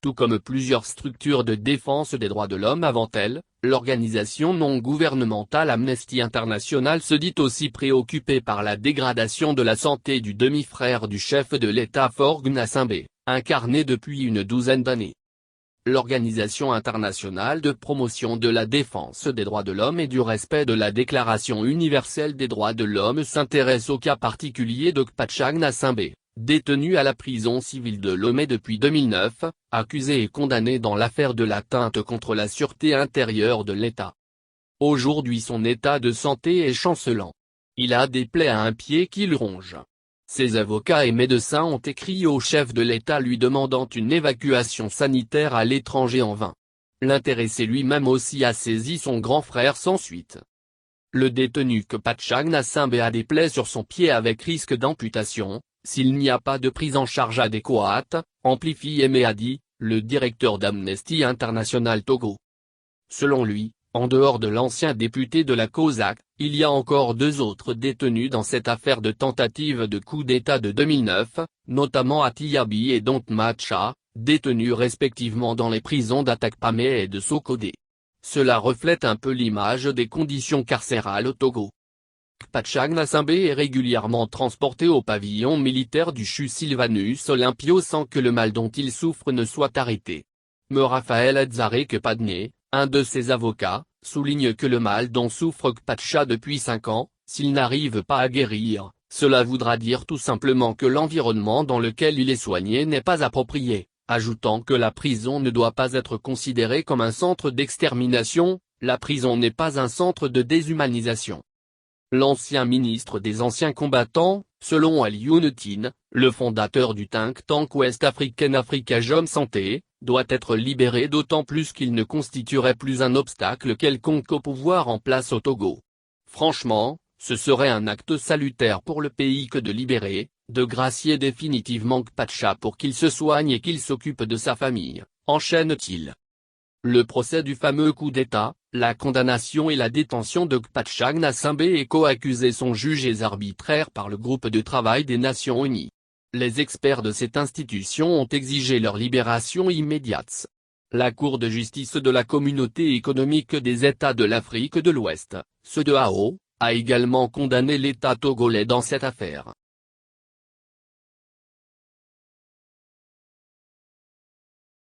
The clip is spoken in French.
Tout comme plusieurs structures de défense des droits de l'homme avant elle, l'organisation non gouvernementale Amnesty International se dit aussi préoccupée par la dégradation de la santé du demi-frère du chef de l'État Faure Gnassingbé, incarné depuis une douzaine d'années. L'Organisation internationale de promotion de la défense des droits de l'homme et du respect de la Déclaration universelle des droits de l'homme s'intéresse au cas particulier de Kpacha Gnassingbé, détenu à la prison civile de Lomé depuis 2009, accusé et condamné dans l'affaire de l'atteinte contre la sûreté intérieure de l'État. Aujourd'hui son état de santé est chancelant. Il a des plaies à un pied qui le rongent. Ses avocats et médecins ont écrit au chef de l'État lui demandant une évacuation sanitaire à l'étranger en vain. L'intéressé lui-même aussi a saisi son grand frère sans suite. Le détenu Kpacha Gnassingbé a des plaies sur son pied avec risque d'amputation, s'il n'y a pas de prise en charge adéquate, amplifie Aimé Adi, le directeur d'Amnesty International Togo. Selon lui, en dehors de l'ancien député de la COSAC, il y a encore deux autres détenus dans cette affaire de tentative de coup d'État de 2009, notamment Atiyabi et Dontmacha, détenus respectivement dans les prisons d'Atakpamé et de Sokodé. Cela reflète un peu l'image des conditions carcérales au Togo. Kpacha Gnassingbé est régulièrement transporté au pavillon militaire du CHU Sylvanus Olympio sans que le mal dont il souffre ne soit arrêté. Me Raphaël Adzaré Kepadné, un de ses avocats, souligne que le mal dont souffre Kpacha depuis 5 ans, s'il n'arrive pas à guérir, cela voudra dire tout simplement que l'environnement dans lequel il est soigné n'est pas approprié, ajoutant que la prison ne doit pas être considérée comme un centre d'extermination, la prison n'est pas un centre de déshumanisation. L'ancien ministre des anciens combattants, selon Alioune Tine, le fondateur du think tank West African Africa Jom Santé, doit être libéré d'autant plus qu'il ne constituerait plus un obstacle quelconque au pouvoir en place au Togo. Franchement, ce serait un acte salutaire pour le pays que de libérer, de gracier définitivement Kpacha pour qu'il se soigne et qu'il s'occupe de sa famille, enchaîne-t-il. Le procès du fameux coup d'État, la condamnation et la détention de Kpacha Gnassingbé et co-accusés sont jugés arbitraires par le groupe de travail des Nations Unies. Les experts de cette institution ont exigé leur libération immédiate. La Cour de justice de la Communauté économique des États de l'Afrique de l'Ouest, CEDEAO, a également condamné l'État togolais dans cette affaire.